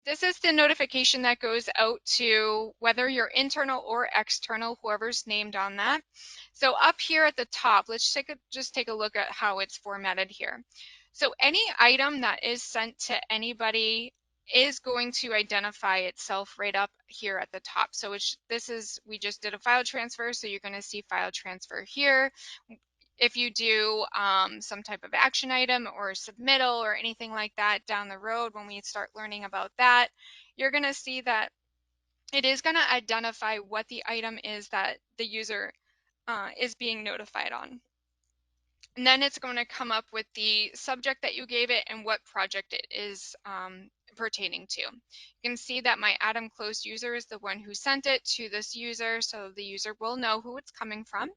this is the notification that goes out to whether you're internal or external, whoever's named on that. So up here at the top, let's just take a look at how it's formatted here. So any item that is sent to anybody is going to identify itself right up here at the top. So we just did a file transfer, so you're going to see file transfer here. If you do some type of action item or submittal or anything like that down the road, when we start learning about that, you're going to see that it is going to identify what the item is that the user is being notified on. And then it's going to come up with the subject that you gave it and what project it is pertaining to. You can see that my Atom Closed user is the one who sent it to this user, so the user will know who it's coming from.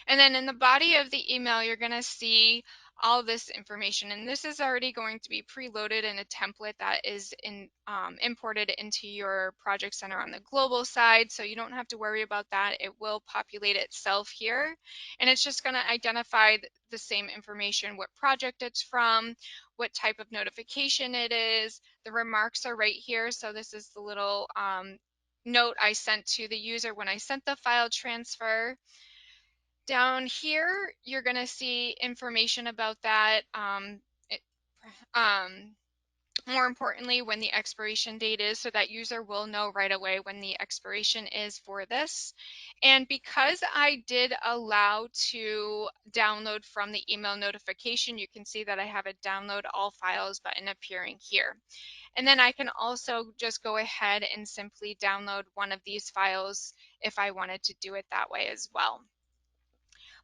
And then in the body of the email, you're going to see all this information. And this is already going to be preloaded in a template that is imported into your project center on the global side. So you don't have to worry about that. It will populate itself here. And it's just going to identify the same information, what project it's from, what type of notification it is. The remarks are right here. So this is the little note I sent to the user when I sent the file transfer. Down here, you're going to see information about that. More importantly, when the expiration date is, so that user will know right away when the expiration is for this. And because I did allow to download from the email notification, you can see that I have a download all files button appearing here. And then I can also just go ahead and simply download one of these files if I wanted to do it that way as well.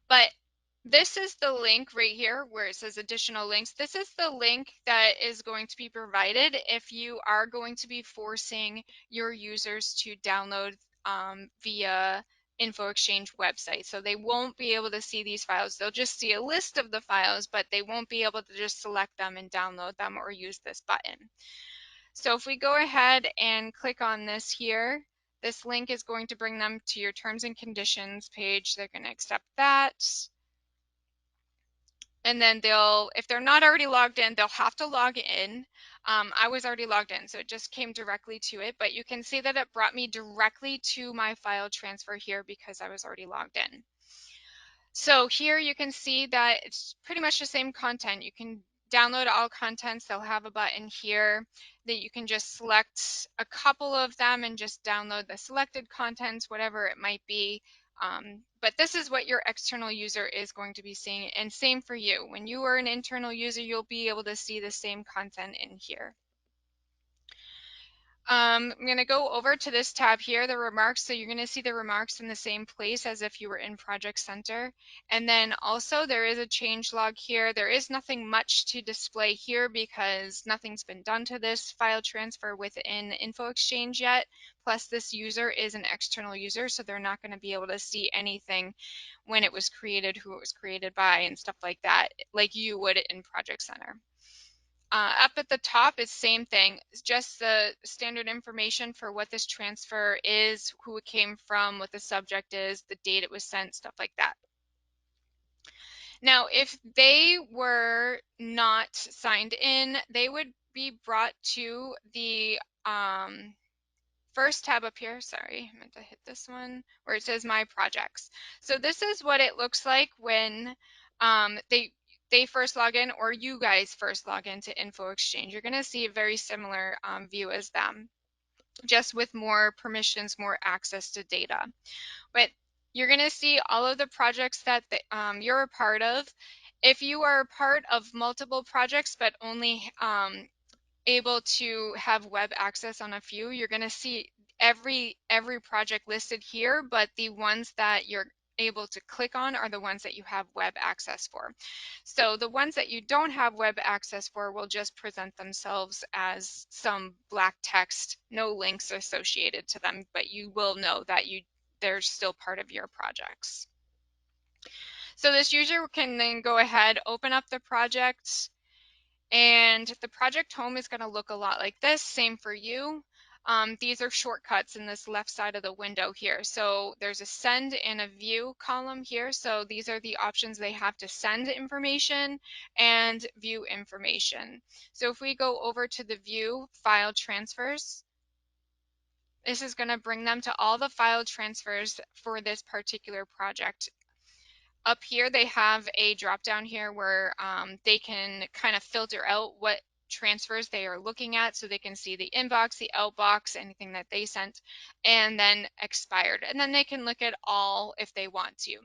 But this is the link right here where it says additional links. This is the link that is going to be provided if you are going to be forcing your users to download via InfoExchange website. So they won't be able to see these files. They'll just see a list of the files, but they won't be able to just select them and download them or use this button. So if we go ahead and click on this here, this link is going to bring them to your terms and conditions page. They're going to accept that. And then if they're not already logged in, they'll have to log in. I was already logged in, so it just came directly to it. But you can see that it brought me directly to my file transfer here because I was already logged in. So here you can see that it's pretty much the same content. You can download all contents. They'll have a button here that you can just select a couple of them and just download the selected contents, whatever it might be. But this is what your external user is going to be seeing, and same for you. When you are an internal user, you'll be able to see the same content in here. I'm going to go over to this tab here, the remarks. So you're going to see the remarks in the same place as if you were in Project Center. And then also there is a change log here. There is nothing much to display here because nothing's been done to this file transfer within InfoExchange yet. Plus this user is an external user, so they're not going to be able to see anything when it was created, who it was created by, and stuff like that, like you would in Project Center. Up at the top is same thing. It's just the standard information for what this transfer is, who it came from, what the subject is, the date it was sent, stuff like that. Now, if they were not signed in, they would be brought to the first tab up here. Sorry, I meant to hit this one where it says My Projects. So this is what it looks like when they first log in, or you guys first log into InfoExchange. You're going to see a very similar view as them, just with more permissions, more access to data. But you're going to see all of the projects that you're a part of. If you are a part of multiple projects but only able to have web access on a few, you're going to see every project listed here, but the ones that you're able to click on are the ones that you have web access for. So the ones that you don't have web access for will just present themselves as some black text, no links associated to them, but you will know that they're still part of your projects. So this user can then go ahead, open up the project, and the project home is going to look a lot like this. Same for you. these are shortcuts in this left side of the window here. So there's a send and a view column here. So these are the options they have to send information and view information. So if we go over to the view file transfers, this is going to bring them to all the file transfers for this particular project. Up here, they have a drop down here where they can kind of filter out what transfers they are looking at, so they can see the inbox, the outbox, anything that they sent, and then expired. And then they can look at all if they want to.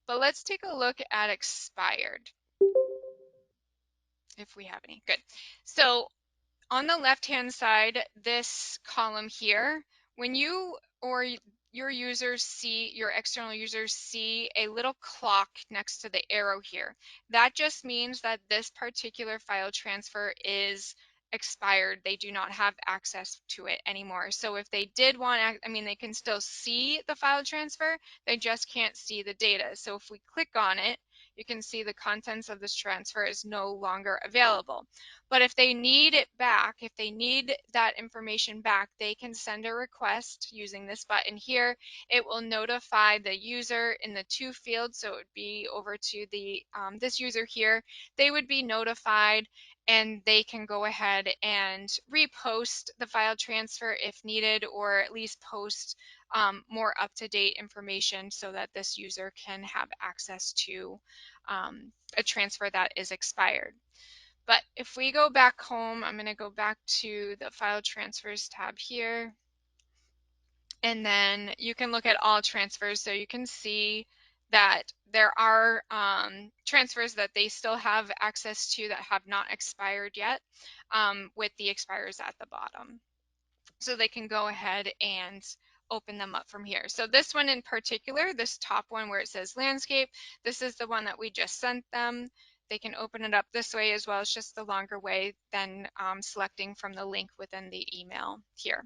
But let's take a look at expired, if we have any. Good. So on the left-hand side, this column here, when you or your users see, your external users see a little clock next to the arrow here, that just means that this particular file transfer is expired. They do not have access to it anymore. So if they did want, I mean, they can still see the file transfer, they just can't see the data. So if we click on it, you can see the contents of this transfer is no longer available. But if they need it back, if they need that information back, they can send a request using this button here. It will notify the user in the to field, so it would be over to the this user here. They would be notified, and they can go ahead and repost the file transfer if needed, or at least post more up-to-date information so that this user can have access to a transfer that is expired. But if we go back home, I'm going to go back to the file transfers tab here. And then you can look at all transfers. So you can see that there are transfers that they still have access to that have not expired yet, with the expires at the bottom. So they can go ahead and open them up from here. So this one in particular, this top one where it says landscape, this is the one that we just sent them. They can open it up this way as well. It's just the longer way than selecting from the link within the email here.